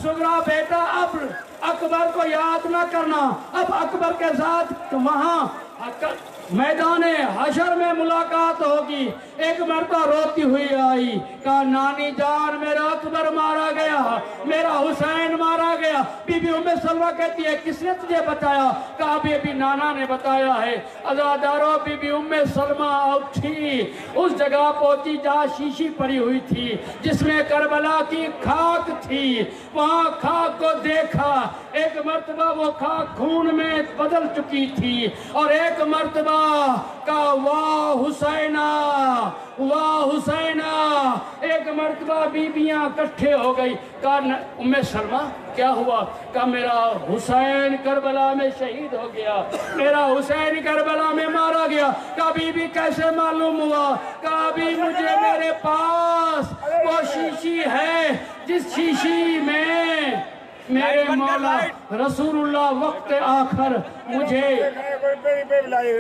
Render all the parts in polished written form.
सुगरा बेटा अब अकबर को याद न करना, अब अकबर के साथ वहां मैदान हशर में मुलाकात होगी। एक मर्तबा रोती हुई आई, कहा नानी जान मेरा अकबर मारा गया, मेरा हुसैन मारा गया। बीबी उम्मे सलमा कहती है किसने तुझे बताया? कहा अभी नाना ने बताया है। अज़ादारों, बीबी उम्मे सलमा उठी, उस जगह पहुंची जहाँ शीशी पड़ी हुई थी जिसमें करबला की खाक थी। वहाँ खाक को देखा, एक मर्तबा वो खाक खून में बदल चुकी थी और एक मर्तबा का वाह हुसैना, वाह हुसैना। एक मर्तबा बीबियां इकट्ठे हो गई। कहा उम्मे सलमा क्या हुआ? कहा मेरा हुसैन करबला में शहीद हो गया, मेरा हुसैन करबला में मारा गया। कहा बीबी कैसे मालूम हुआ? कहा अभी मुझे मेरे पास वो शीशी है जिस शीशी में मेरे मौला रसूलुल्लाह वक्त आखिर मुझे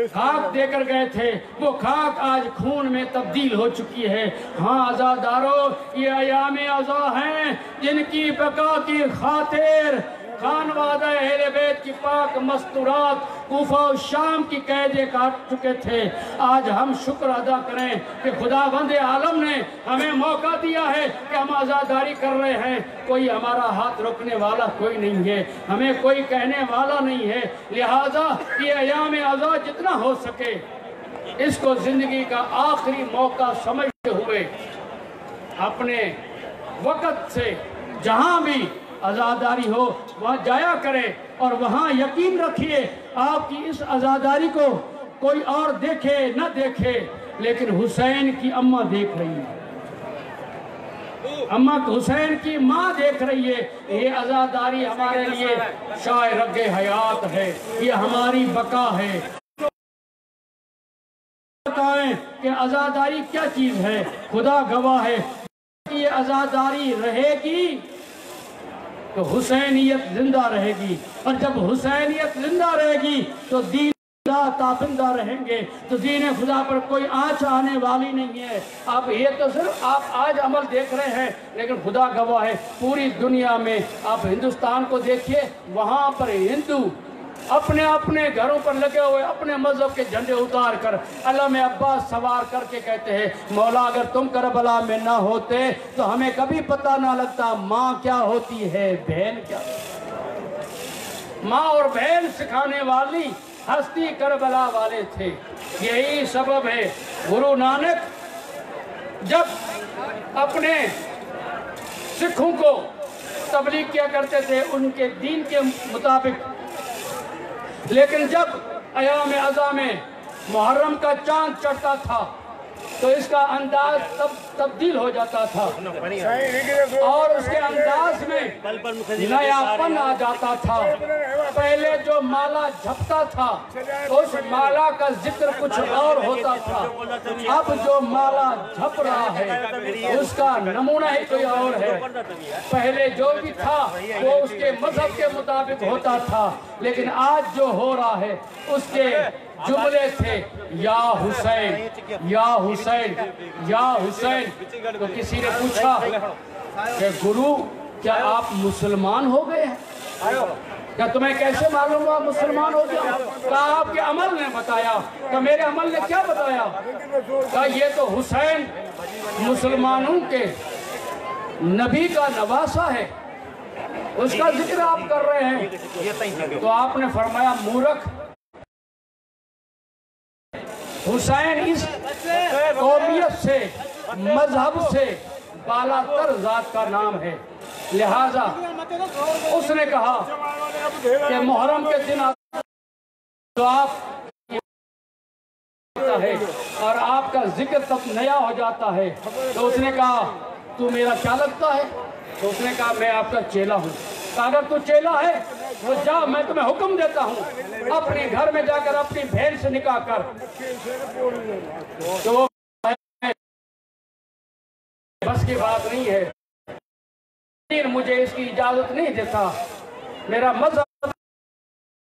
खाक देकर गए थे, वो खाक आज खून में तब्दील हो चुकी है। हाँ अज़ादारों, ये अयाम अज़ा हैं जिनकी बका की खातिर खानवादा अहले बैत की पाक मस्तूरात कूफा और शाम की कैदे काट चुके थे। आज हम शुक्र अदा करें कि खुदावंद आलम ने हमें मौका दिया है कि हम आज़ादारी कर रहे हैं। कोई हमारा हाथ रोकने वाला कोई नहीं है, हमें कोई कहने वाला नहीं है। लिहाजा ये अयाम अज़ा जितना हो सके इसको जिंदगी का आखिरी मौका समझते हुए अपने वक़्त से जहाँ भी आज़ादारी हो वहाँ जाया करें और वहाँ यकीन रखिए आपकी इस आज़ादारी को कोई और देखे न देखे, लेकिन हुसैन की अम्मा देख रही है, अम्मा हुसैन की माँ देख रही है। ये आज़ादारी हमारे लिए शाय रगे हयात है, ये हमारी बका है। बताएं कि आज़ादारी क्या चीज़ है? खुदा गवाह है ये आज़ादारी रहेगी तो हुसैनियत जिंदा रहेगी, और जब हुसैनियत जिंदा रहेगी तो दीन ताबिंदा रहेंगे, तो दीन खुदा पर कोई आँच आने वाली नहीं है। अब ये तो सिर्फ आप आज अमल देख रहे हैं, लेकिन खुदा गवाह है पूरी दुनिया में आप हिंदुस्तान को देखिए, वहाँ पर हिंदू अपने अपने घरों पर लगे हुए अपने मजहब के झंडे उतार कर अल्लाह में अब्बास सवार करके कहते हैं मौला अगर तुम करबला में ना होते तो हमें कभी पता ना लगता माँ क्या होती है, बहन क्या। माँ और बहन सिखाने वाली हस्ती करबला वाले थे। यही सबब है गुरु नानक जब अपने सिखों को तबलीग किया करते थे उनके दीन के मुताबिक, लेकिन जब अयाम अज़ा में मुहर्रम का चांद चढ़ता था तो इसका अंदाज तब्दील हो जाता था और उसके अंदाज में नयापन आ जाता था। पहले जो माला झपता था उस माला का जिक्र कुछ और होता था, अब जो माला झप रहा है उसका नमूना ही कोई और है। पहले जो भी था वो उसके मजहब के मुताबिक होता था, लेकिन आज जो हो रहा है उसके जुमले थे या हुसैन या हुसैन या हुसैन। तो किसी ने पूछा कि गुरु क्या आप मुसलमान हो गए हैं? क्या तुम्हें कैसे मालूम हुआ मुसलमान हो गया? क्या आपके अमल ने बताया? क्या मेरे अमल ने क्या बताया? क्या ये तो हुसैन मुसलमानों के नबी का नवासा है, उसका जिक्र आप कर रहे हैं। तो आपने फरमाया मूर्ख, हुसैन इस कौमियत से मजहब से बालातर जात का नाम है। लिहाजा उसने कहा कि मुहर्रम के दिन तो आप है और आपका जिक्र तब नया हो जाता है। तो उसने कहा तू मेरा क्या लगता है? तो उसने कहा मैं आपका चेला हूँ। अगर तू चेला है तो जा, मैं तुम्हें हुक्म देता हूँ अपने घर में जाकर अपनी बहन से निकाह कर। तो बस की बात नहीं है, मुझे इसकी इजाजत नहीं देता, मेरा मजहब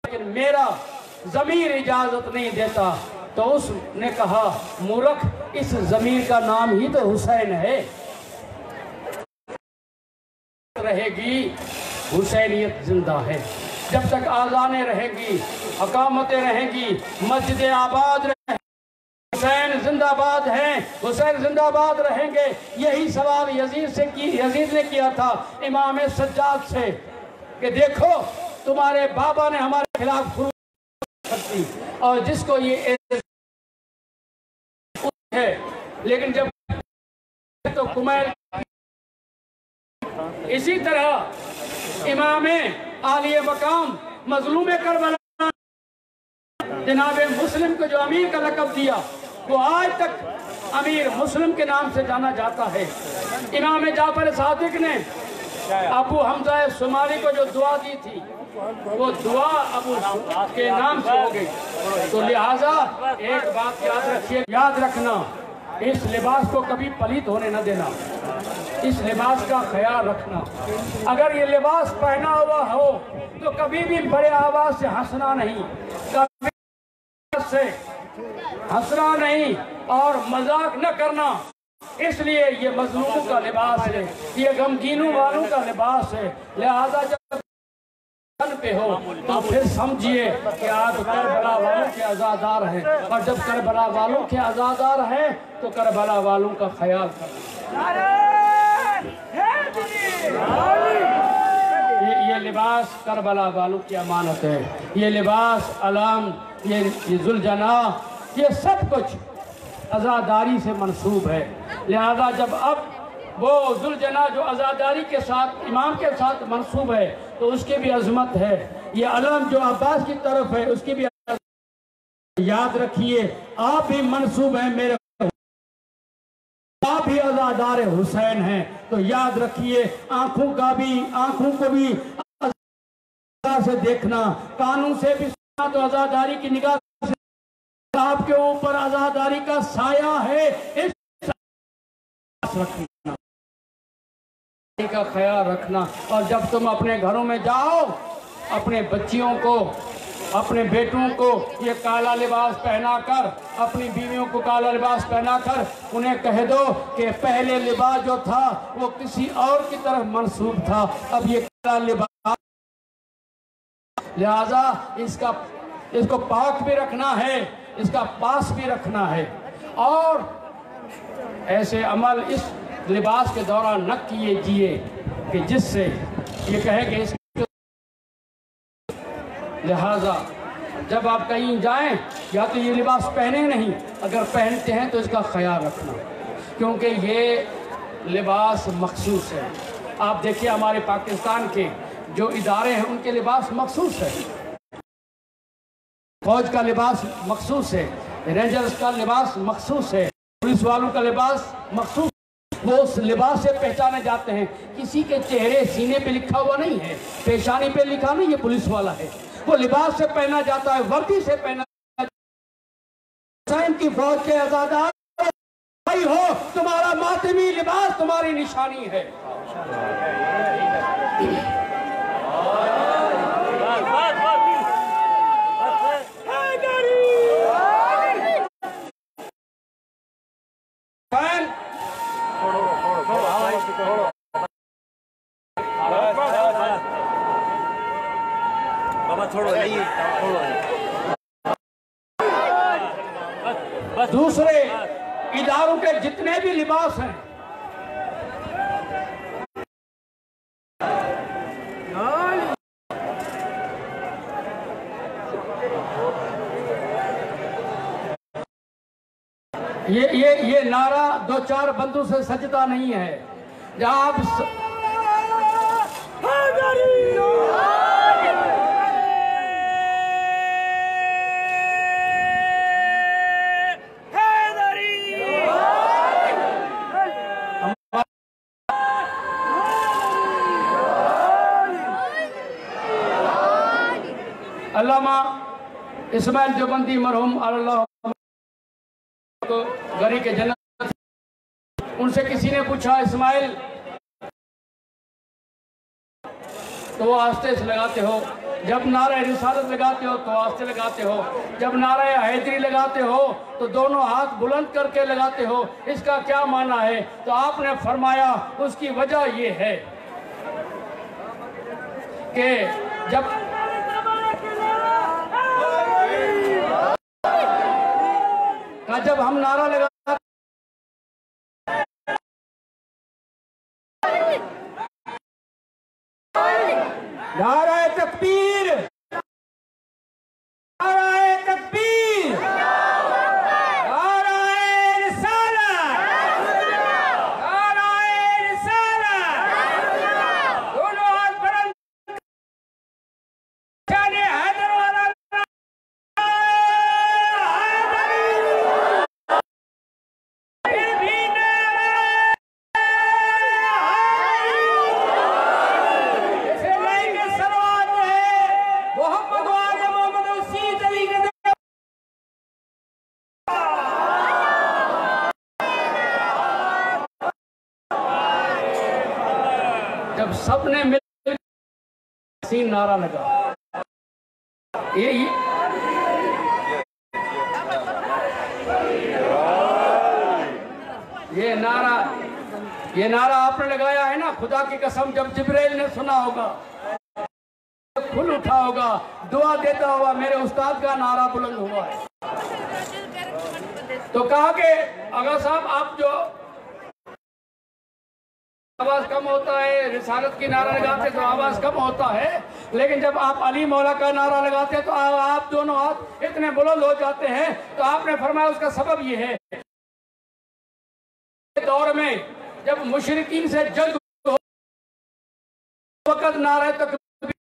लेकिन मेरा ज़मीर इजाजत नहीं देता। तो उसने कहा मूर्ख, इस ज़मीर का नाम ही तो हुसैन है। रहेगी, हुसैनियत जिंदा है। जब तक आज़ानें रहेंगी, अकामतें रहेंगी, मस्जिदें आबाद रहेंगी, हुसैन जिंदाबाद हैं, हुसैन जिंदाबाद रहेंगे। यही सवाल यजीद ने किया था इमाम सज्जाद से कि देखो तुम्हारे बाबा ने हमारे खिलाफ करती और जिसको ये है, लेकिन जब तो कुमैल। इसी तरह इमाम आलिया मकाम मजलूम करबला जनाब मुस्लिम को जो अमीर का लक़ब दिया, वो आज तक अमीर मुस्लिम के नाम से जाना जाता है। इमाम जाफर सादिक ने अबू हमजा शुमारी को जो दुआ दी थी, वो दुआ अबू के नाम से हो गई। तो लिहाजा एक बात याद रखिए, याद रखना, इस लिबास को कभी पलीत होने न देना, इस लिबास का ख्याल रखना। अगर ये लिबास पहना हुआ हो तो कभी भी बड़े आवाज से हंसना नहीं, कभी से हंसना नहीं और मजाक न करना। इसलिए ये मजलूमों का लिबास है, ये गमगीनों वालों का लिबास है। लिहाजा जब पे हो तो फिर समझिए कि आप करबला वालों के आज़ादार हैं, और जब करबला वालों के आज़ादार हैं तो करबला वालों का ख्याल करें। ये लिबास करबला वालों की अमानत है, ये लिबास अलाम, ये जुलजना, ये सब कुछ आज़ादारी से मंसूब है। लिहाजा जब अब वो जुलजना जो आज़ादारी के साथ इमाम के साथ मंसूब है तो उसकी भी अजमत है। ये अलम जो अब्बास की तरफ है उसकी भी याद रखिए। आप भी मंसूब हैं मेरे, आप भी आज़ादार हुसैन हैं, तो याद रखिए आंखों को भी से देखना, कानून से भी सुनना, तो आज़ादारी की निगाह से आपके ऊपर आज़ादारी का साया है। इस रखना का ख्याल रखना। और जब तुम अपने घरों में जाओ, अपने बच्चियों को, अपने बेटों को ये काला लिबास पहनाकर, अपनी बीवियों को काला लिबास पहनाकर उन्हें कह दो कि पहले लिबास जो था वो किसी और की तरफ मंसूब था, अब ये काला लिबास। लिहाजा इसको पाक भी रखना है, इसका पास भी रखना है, और ऐसे अमल इस लिबास के दौरान न कीजिए कि जिससे ये कहे कि इसके। लिहाजा जब आप कहीं जाएं या तो ये लिबास पहने नहीं, अगर पहनते हैं तो इसका ख्याल रखना, क्योंकि ये लिबास मखसूस है। आप देखिए हमारे पाकिस्तान के जो इदारे हैं उनके लिबास मखसूस है, फौज का लिबास मखसूस है, रेंजर्स का लिबास मखसूस है, पुलिस वालों का लिबास मखसूस। वो उस लिबास से पहचाने जाते हैं। किसी के चेहरे सीने पे लिखा हुआ नहीं है, पेशानी पे लिखा नहीं, ये पुलिस वाला है। वो लिबास से पहना जाता है, वर्दी से पहना जाता है। की फौज के आज़ादार भाई हो, तुम्हारा मातमी लिबास तुम्हारी निशानी है। दूसरे इदारों के जितने भी लिबास हैं, ये नारा दो चार बंदों से सजता नहीं है। जहां आप अल्लामा इस्माइल देवबंदी मरहूम अल्लाह को गरी के जन्नत, उनसे किसी ने पूछा इस्माइल तो वो आस्ते से लगाते हो, जब नारा रिसालत लगाते हो तो आस्ते लगाते हो, जब नारा हैदरी लगाते हो तो दोनों हाथ बुलंद करके लगाते हो, इसका क्या माना है? तो आपने फरमाया उसकी वजह ये है कि जब हम नारा लगा नारा तकबीर, नारा तकबीर, नारा रिसालत, नारा रिसालत, दोनों हाथ बुलंद जाने हैदर वाला जब सबने मिल नारा लगा। ये नारा आपने लगाया है ना, खुदा की कसम जब जिब्राइल ने सुना होगा, खुल उठा होगा, दुआ देता होगा, मेरे उस्ताद का नारा बुलंद हुआ है। तो कहा कि अगर साहब आप जो आवाज कम होता है, रिसालत की नारा लगाते तो आवाज कम होता है, लेकिन जब आप अली मौला का नारा लगाते तो आप दोनों हाथ इतने बुलंद हो जाते हैं। तो आपने फरमाया उसका सबब ये है, दौर में जब मुशरिकीन से जंग हो वक्त नारा तकबीर,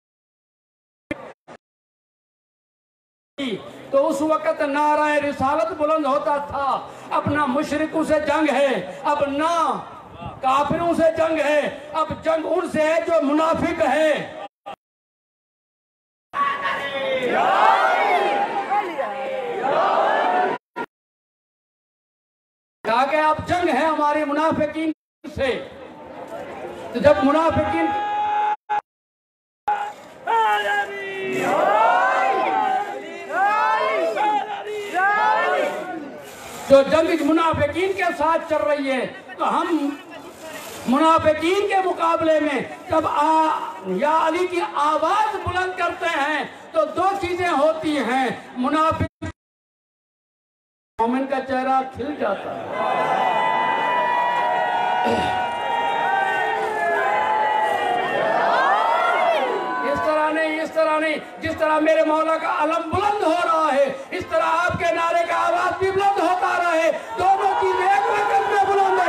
तो उस वक्त नारा रिसालत बुलंद होता था। अपना मुशरिकों से जंग है, अब ना काफिरों से जंग है, अब जंग उनसे है जो मुनाफिक है। कहा कि अब जंग है हमारे मुनाफिकीन से। तो जब मुनाफिकीन जो जंग मुनाफिकीन के साथ चल रही है, तो हम मुनाफिकीन के मुकाबले में जब या अली की आवाज बुलंद करते हैं तो दो चीजें होती हैं, मुनाफिक मोमिन का चेहरा खिल जाता है। इस तरह नहीं, जिस तरह मेरे मौला का अलम बुलंद हो रहा है, इस तरह आपके नारे का आवाज भी बुलंद होता रहे। दोनों चीजें एक वक्त में बुलंद है।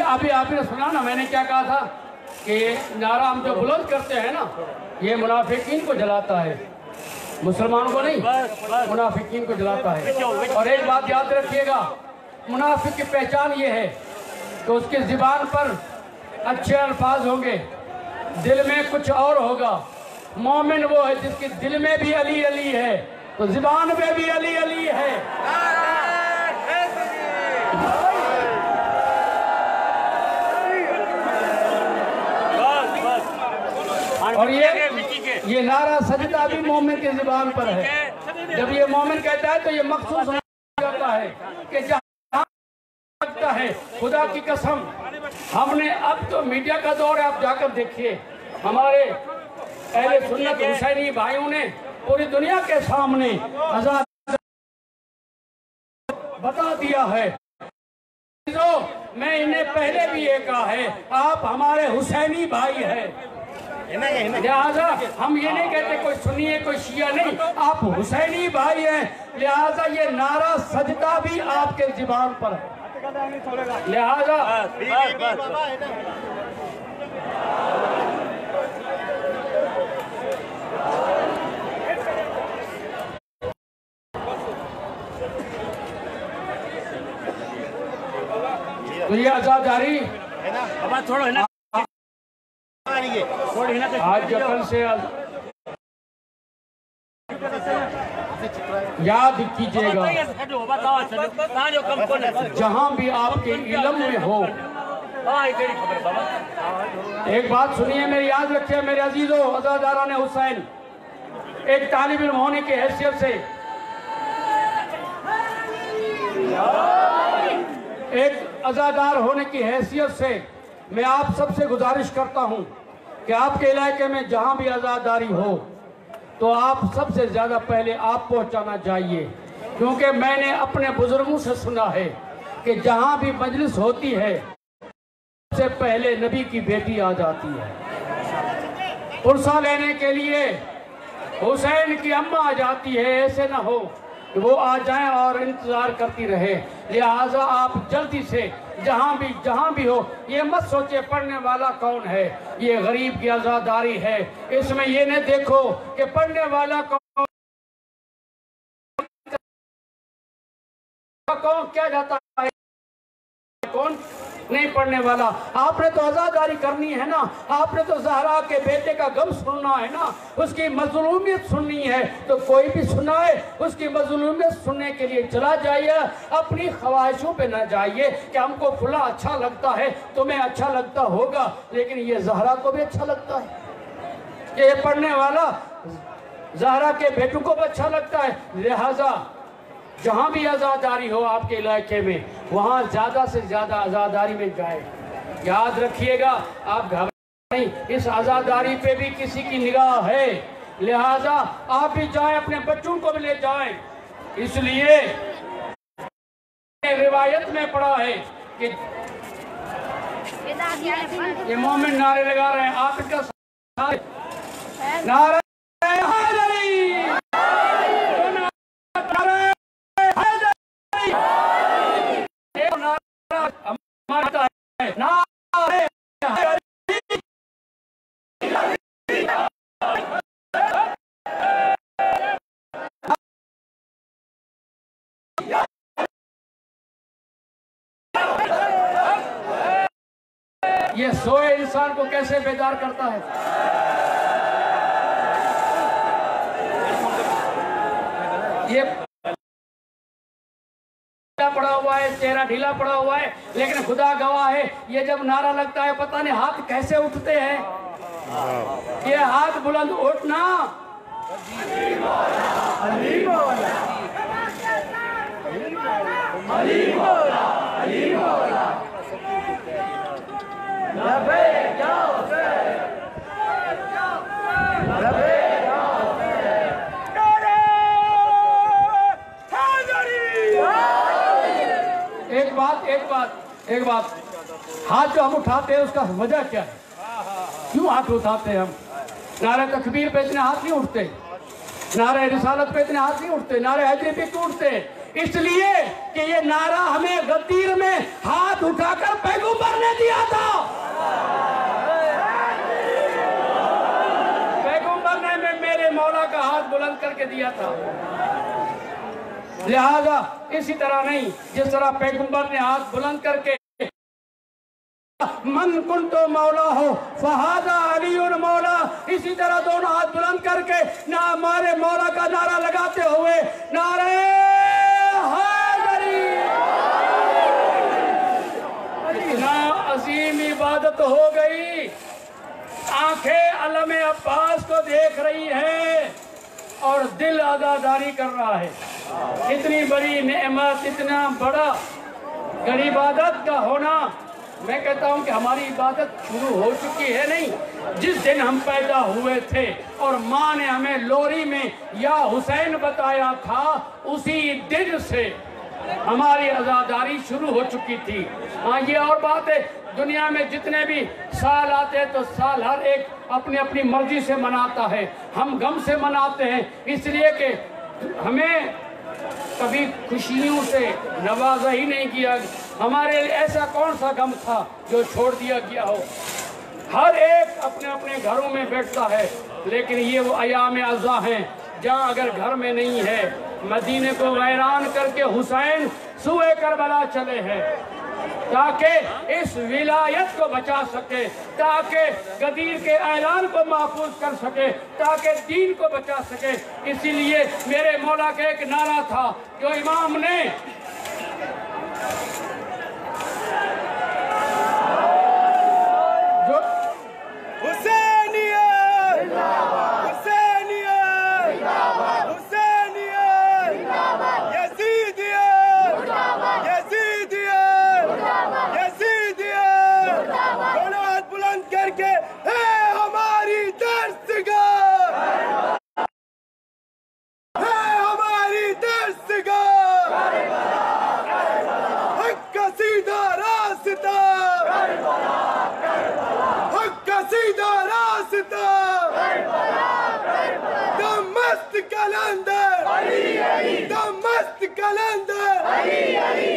अभी आपने सुना ना मैंने क्या कहा था कि नारा हम जो बुलंद करते हैं ना, ये मुनाफिकीन को जलाता है, मुसलमानों को नहीं, मुनाफिकीन को जलाता है। और एक बात याद रखिएगा, मुनाफिक की पहचान ये है कि उसकी ज़ुबान पर अच्छे अल्फाज होंगे, दिल में कुछ और होगा। मोमिन वो है जिसके दिल में भी अली अली है, तो ज़ुबान में भी अली अली है। और ये नारा सजदा भी मोमिन की ज़ुबान पर है। जब ये मोमिन कहता है तो ये मखसूस हो जाता है कि जहाँ लगता है, खुदा की कसम हमने, अब तो मीडिया का दौर है, आप जाकर देखिए, हमारे अहले सुन्नत हुसैनी भाइयों ने पूरी दुनिया के सामने आजाद बता दिया है। तो मैं इन्हें पहले भी ये कहा है, आप हमारे हुसैनी भाई हैं, लिहाजा हम ये नहीं कहते कोई सुन्नी है कोई शिया नहीं, आप हुसैनी भाई हैं, लिहाजा ये नारा सजदा भी आपके ज़ुबान पर है। लिहाजा तो ये आजादारी छोड़ो है ना, आज जबल से याद कीजिएगा, जहां भी आपके इल्म में हो। एक बात सुनिए मेरी, याद रखिए मेरे अजीजों अज़ादारान हुसैन, एक तालिब इल्म होने की हैसियत से, एक अज़ादार होने की हैसियत से मैं आप सबसे गुजारिश करता हूं कि आपके इलाके में जहां भी आज़ादारी हो तो आप सबसे ज़्यादा पहले आप पहुंचाना चाहिए, क्योंकि मैंने अपने बुजुर्गों से सुना है कि जहां भी मजलिस होती है सबसे पहले नबी की बेटी आ जाती है पुरसा लेने के लिए, हुसैन की अम्मा आ जाती है। ऐसे ना हो कि वो आ जाएं और इंतजार करती रहे। लिहाजा आप जल्दी से जहां भी हो, ये मत सोचे पढ़ने वाला कौन है, ये गरीब की आज़ादारी है। इसमें ये न देखो कि पढ़ने वाला कौन क्या जाता है, कौन नहीं पढ़ने वाला। आपने तो आज़ादारी करनी है ना, आपने तो ज़हरा के बेटे का गम सुनना है ना, उसकी मज़लूमियत सुननी है। तो कोई भी सुनाए, उसकी मज़लूमियत सुनने के लिए चला जाइए, अपनी ख्वाहिशों पे ना जाइए कि हमको फुला अच्छा लगता है, तुम्हें अच्छा लगता होगा, लेकिन ये ज़हरा को भी अच्छा लगता है, ये पढ़ने वाला ज़हरा के बेटों को भी अच्छा लगता है। लिहाजा जहाँ भी आज़ादारी हो आपके इलाके में, वहाँ ज़्यादा से ज़्यादा आज़ादारी में जाए। याद रखिएगा, आप घबराएं नहीं, इस आज़ादारी पे भी किसी की निगाह है, लिहाजा आप भी जाएं, अपने बच्चों को भी ले जाएं। इसलिए रिवायत में पढ़ा है कि ये मोमिन नारे लगा रहे हैं, आप इसका नारा ये सोए इंसान को कैसे बेदार करता है। ये पड़ा हुआ है, चेहरा ढीला पड़ा हुआ है, लेकिन खुदा गवाह है, ये जब नारा लगता है पता नहीं हाथ कैसे उठते हैं। ये हाथ बुलंद उठना, एक बात, हाथ जो हम उठाते हैं उसका वजह क्या है, क्यों हाथ उठाते हैं हम? नारे तकबीर पे इतने हाथ नहीं उठते, नारे रिसालत पे इतने हाथ नहीं उठते, नारे हैदरी पे क्यों उठते? इसलिए कि ये नारा हमें गद्दीर में हाथ उठाकर पैगंबर ने दिया था। पैगंबर ने मेरे मौला का हाथ बुलंद करके दिया था। लिहाजा इसी तरह नहीं, जिस तरह पैगंबर ने हाथ बुलंद करके मन कुंतो मौला हो फहादा अलीउन मौला, इसी तरह दोनों हाथ बुलंद करके ना हमारे मौला का नारा लगाते हुए नारे हैदरी। इतना अजीम इबादत हो गई, आंखें अलम अब्बास को देख रही है और दिल आज़ादारी कर रहा है। इतनी बड़ी नेमत, इतना बड़ा इबादत का होना, मैं कहता हूं कि हमारी इबादत शुरू हो चुकी है नहीं, जिस दिन हम पैदा हुए थे और माँ ने हमें लोरी में या हुसैन बताया था, उसी दिन से हमारी आज़ादारी शुरू हो चुकी थी। हाँ, ये और बात है, दुनिया में जितने भी साल आते हैं तो साल हर एक अपनी अपनी मर्जी से मनाता है। हम गम से मनाते हैं, इसलिए कि हमें कभी खुशियों से नवाजा ही नहीं किया। हमारे लिए ऐसा कौन सा गम था जो छोड़ दिया गया हो। हर एक अपने अपने घरों में बैठता है, लेकिन ये वो अयाम अज़ा हैं जहाँ अगर घर में नहीं है। मदीने को वैरान करके हुसैन सूए करबला चले हैं ताकि इस विलायत को बचा सके, ताकि गदीर के ऐलान को महफूज कर सके, ताकि दीन को बचा सके। इसीलिए मेरे मौला का एक नारा था जो इमाम ने जो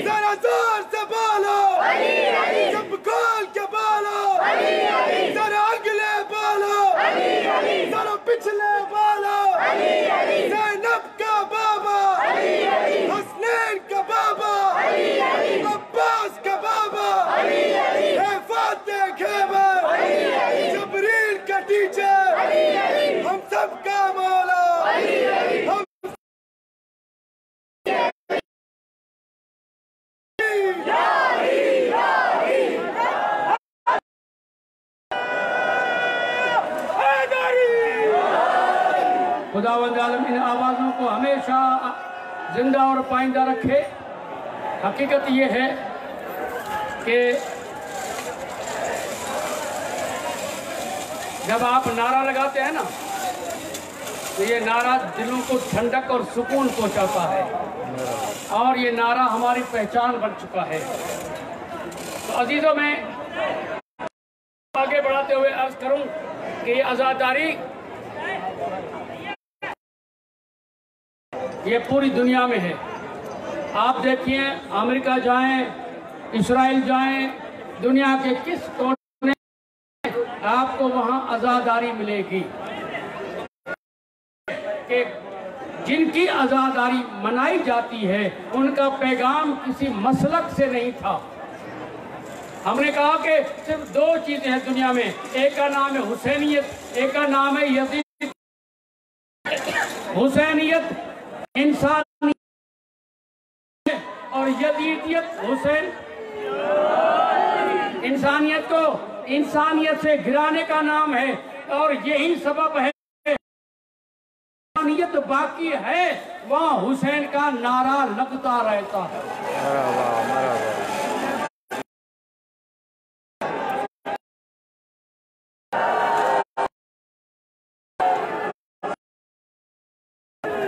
जरा जोर से बोलो, जब खोल के बोलो, जरा अगले बोलो, जरा पिछले बोलो। ज़ैनब का बाबा, हसनैन का बाबा, अब्बास का बाबा, है फातिह खैबर, जबरील का टीचर, हम सब का मौला। हम खुदावंद आलम इन आवाज़ों को हमेशा जिंदा और पाइंदा रखे। हकीकत ये है कि जब आप नारा लगाते हैं ना, तो ये नारा दिलों को ठंडक और सुकून पहुंचाता है, और ये नारा हमारी पहचान बन चुका है। तो अजीज़ों, मैं आगे बढ़ाते हुए अर्ज करूं कि ये आज़ादारी ये पूरी दुनिया में है। आप देखिए, अमेरिका जाएं, इस्राइल जाएं, दुनिया के किस कोने में आपको वहां आज़ादारी मिलेगी कि जिनकी आज़ादारी मनाई जाती है उनका पैगाम किसी मसलक से नहीं था। हमने कहा कि सिर्फ दो चीजें हैं दुनिया में, एक का नाम है हुसैनियत, एक का नाम है यजीद। हुसैनियत इंसानियत और यजीदियत हुसैन इंसानियत को इंसानियत से गिराने का नाम है, और यही सबब है इंसानियत बाकी है वहाँ हुसैन का नारा लगता रहता है।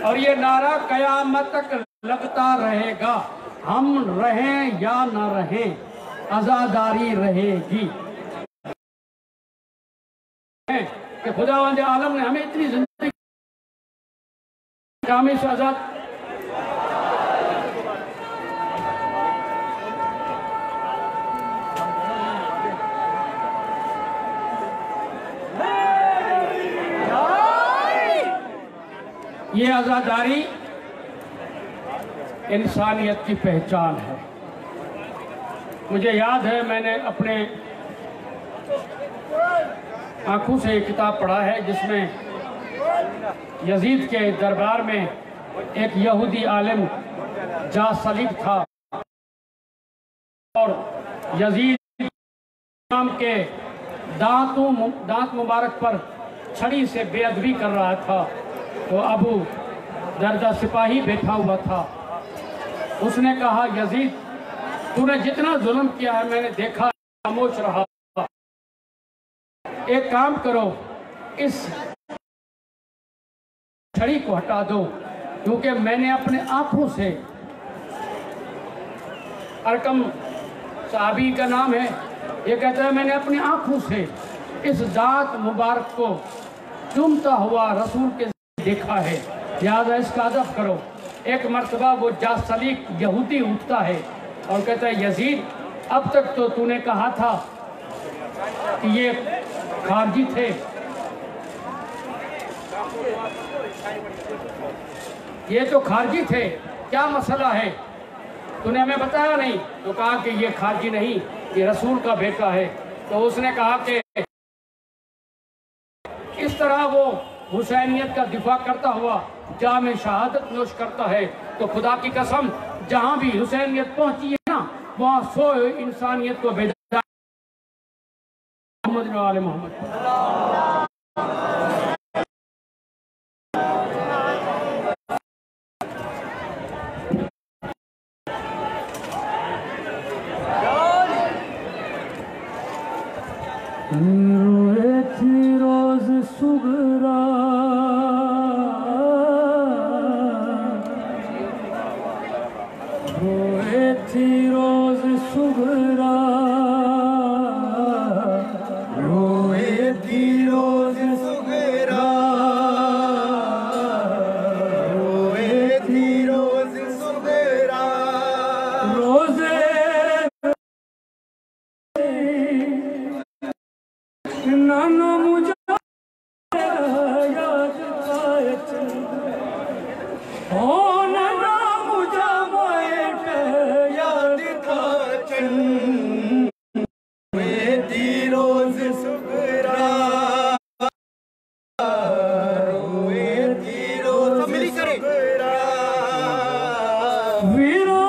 और ये नारा कयामत तक लगता रहेगा। हम रहें या न रहें, आज़ादारी रहेगी। कि खुदावंद आलम ने हमें इतनी जिंदगी कामी से आज़ाद ये आज़ादारी इंसानियत की पहचान है। मुझे याद है, मैंने अपने आंखों से एक किताब पढ़ा है जिसमें यजीद के दरबार में एक यहूदी आलिम जा सलीब था और यजीद नाम के दांत मुबारक पर छड़ी से बेअदबी कर रहा था। तो अबू दरदा सिपाही बैठा हुआ था। उसने कहा, यजीद, तूने जितना जुल्म किया है मैंने देखा, खामोश रहा। एक काम करो, इस छड़ी को हटा दो, क्योंकि मैंने अपने आंखों से, अरकम साहबी का नाम है, ये कहता है मैंने अपनी आंखों से इस जात मुबारक को चूमता हुआ रसूल के देखा है, लिहाजा इसका अदब करो। एक मर्तबा वो जासलीक यहूदी उठता है और कहता है यजीद, अब तक तो तूने कहा था कि ये खारजी थे, ये तो खारजी थे, क्या मसला है? तूने हमें बताया नहीं। तो कहा कि ये खारजी नहीं, ये रसूल का बेटा है। तो उसने कहा कि इस तरह वो हुसैनियत का दिफा करता हुआ जाम शहादत नोश करता है, तो खुदा की कसम जहां भी हुसैनियत पहुंची है ना, वहां 100 इंसानियत को भेजा। मोहम्मद वाले मोहम्मद रोए थी रोज सुगरा, रोए थी रोज सुगरा, रोए थी रोज सुगरा, रोए थी रोज सुगरा, रोजे नाना मुझे याद आए, ओ नाना मुझे मोएट याद था चन, रोए थी रोज सुगरा, रोए थी रोज सुगरा, वीरो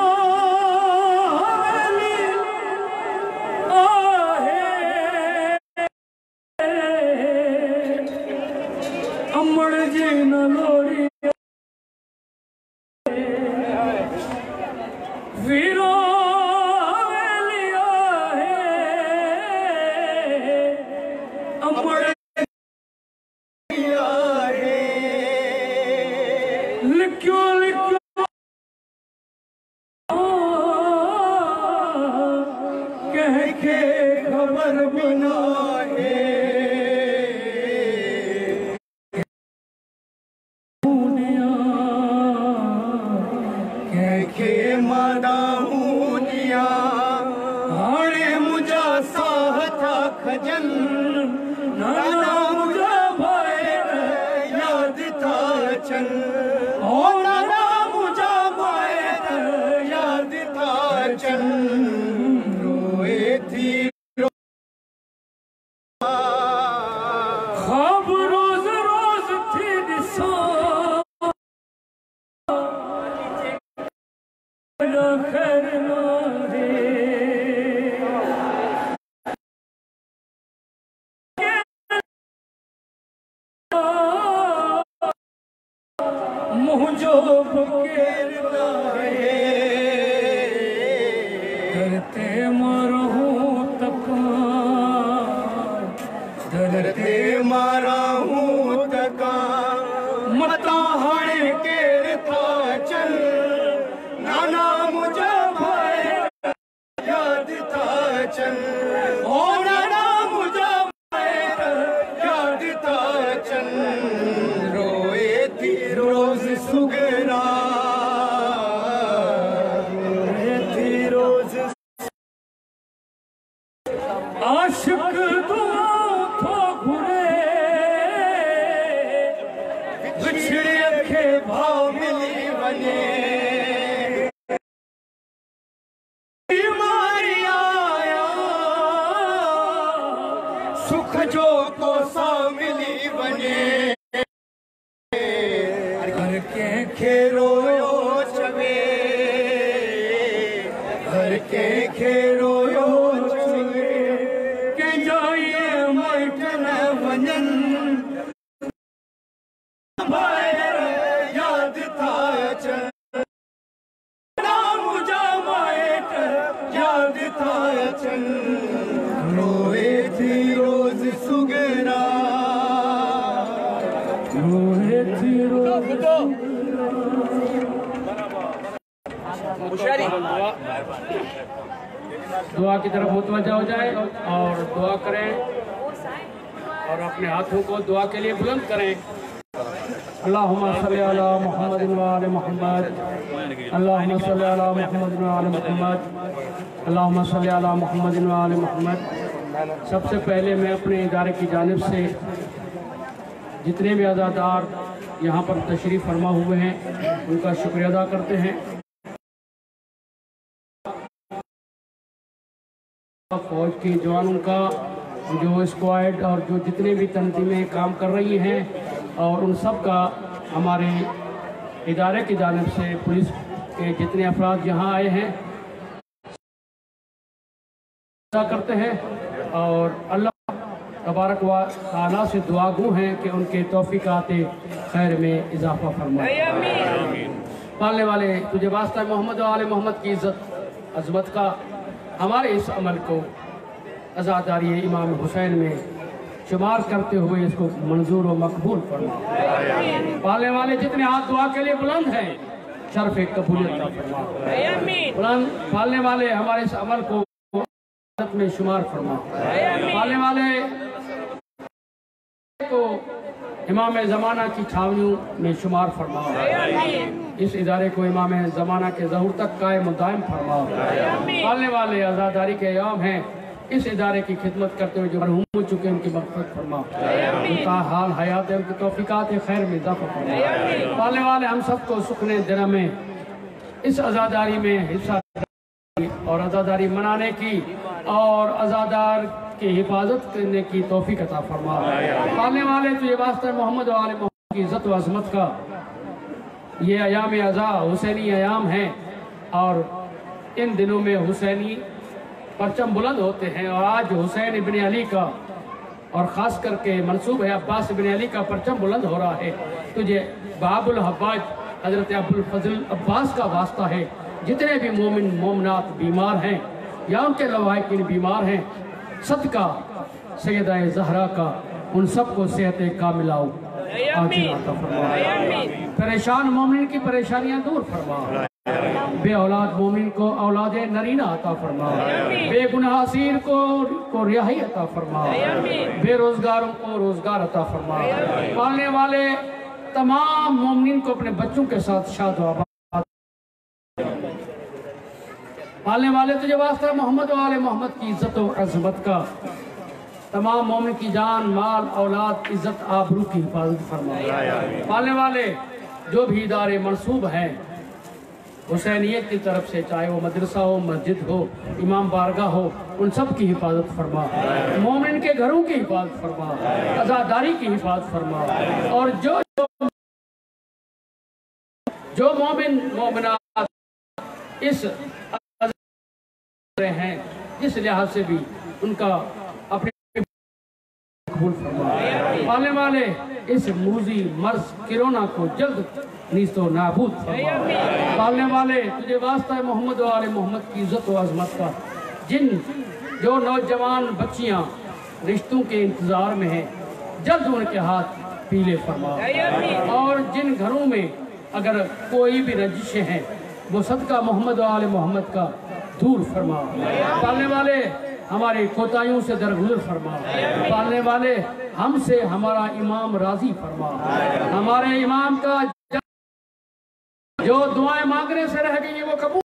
हवेली आहे, अमड़ जी न लोड़ी, वीरो हवेली आहे, अमड़ लिखो लिखो कह के खबर बना है, कह के मदाहूनिया, हाणे मुझा साहता खजन, नाना मुझा भाई याद था चन, ओ नाना मुझा भाई याद था चन, रोए थी ख्वाब रोज रोज थी दिसो, खैर मारे मुझो फकीर लाए, करते मरहूं तक, डरते मारा हूँ तका, मता हाणे केर था चल, नाना मुझा भाई याद था चल, ओ नाना मुझा भाई याद था चल, रोए थी रोज सुगरा, रोए थी रोज आशिक दुआओं थो घुरे, बिछड़े के भाव मिली वने, बीमारी आया सुख जो कोसा मिली वने, हर के रोयो चवे, हर के रोयो चवे, के जाइए मटन वञन, याद था चन, दुआ की तरफ मुतवज्जा हो जाए और दुआ करें और अपने हाथों को दुआ के लिए बुलंद करें। अल्लाहुम्मा सल्ली अला मुहम्मद व आले मुहम्मद, अल्लाहुम्मा सल्ली अला मुहम्मद व आले मुहम्मद, अल्लाहुम्मा सल्ली अला मुहम्मद व आले मुहम्मद। सबसे पहले मैं अपने इदारे की जानिब से जितने भी अज़ादार यहाँ पर तशरीफ़ फरमा हुए हैं उनका शुक्रिया अदा करते हैं। फौज के जवानों का, जो स्क्वाड और जो जितने भी तंजीमें काम कर रही हैं और उन सब का हमारे इदारे की जानिब से पुलिस के जितने अफराद यहाँ आए हैं करते हैं और अल्लाह तबारक व तआला से दुआगू हैं कि उनके तौफीकाते खैर में इजाफा फरमाए। पालने वाले तुझे वास्ता मोहम्मद वाले मोहम्मद की इज़्ज़त अज़मत का हमारे इस अमल को आज़ादारी इमाम हुसैन में शुमार करते हुए इसको मंजूर व मकबूल फरमा। पालने वाले जितने हाथ दुआ के लिए बुलंद हैं शर्फ कबूलियत का फरमा। बुलंद पालने वाले हमारे इस अमल को में शुमार फरमा। पालने वाले को इमाम ज़माना की छावनियों में शुमार फरमा। इस इदारे को इमाम ज़माना के ज़हूर तक कायम दायम फरमा। पालने वाले आज़ादारी के अयाम हैं, इस इदारे की खिदमत करते हुए जो मरहूम हो चुके हैं उनकी मग़फ़िरत फरमा। उनका हाल हयात है, उनकी तौफ़ीक़ात खैर में इज़ाफ़ा फरमा। पालने वाले हम सबको सुखने दिन में इस आज़ादारी में हिस्सा और आज़ादारी मनाने की और आज़ादार की हिफाजत करने की तौफीक अता फरमा। पालने वाले तुझे वास्ते मोहम्मद व आले मोहम्मद की इज़्ज़त व अज़मत का ये अयाम अज़ा हुसैनी अयाम हैं और इन दिनों में हुसैनी परचम बुलंद होते हैं और आज हुसैन इब्न अली का और ख़ास करके मंसूब है अब्बास इब्न अली का परचम बुलंद हो रहा है। तुझे बाबुल हब्बाज हज़रत अब्दुल फज़ल अब्बास का वास्ता है। जितने भी मोमिन मोमनात बीमार हैं या उनके लवाहिकीन बीमार हैं, सदका सैयदा ज़हरा का उन सबको सेहत कामिला अता फरमा। परेशान मोमिन की परेशानियां दूर फरमा। बे औलाद मोमिन को औलाद नरीना अता फरमा। बेगुनाह असीर को रिहाई अता फरमा। बेरोजगारों को रोजगार अता फरमा। पालने वाले तमाम मोमिन को अपने बच्चों के साथ शाद व पालने वाले तुझे वास्ता मोहम्मद वाले मोहम्मद की इज़्ज़त और अज़मत का तमाम मोमिन की जान माल औलाद इज़्ज़त आबरू की हिफाजत फरमा। पालने वाले जो भी इदारे मंसूब हैं हुसैनियत की तरफ से, चाहे वो मदरसा हो, मस्जिद हो, इमाम बारगाह हो, उन सब की हिफाजत फरमा। मोमिन के घरों की हिफाजत फरमा, आज़ादारी की हिफाजत फरमा और जो मोमिन मोमिनात इस हैं इस लिहाज से भी उनका अपने कबूल फरमा। पालने वाले इस मूजी मर्ज किरोना को जल्द नीस्तो नाबूद फरमा। पालने वाले तुझे वास्ता मोहम्मद वाले मोहम्मद की इज़्ज़त व अज़मत का जो नौजवान बच्चियां रिश्तों के इंतज़ार में हैं जल्द उनके हाथ पीले फरमा और जिन घरों में अगर कोई भी रंजिशें हैं वो सदका मोहम्मद वाले मोहम्मद का दूर फरमा। पालने वाले हमारी कोताहियों से दरगुजर फरमा। पालने वाले हमसे हमारा इमाम राजी फरमा। हमारे इमाम का जो दुआएं मांगने से रह गई वो कबूल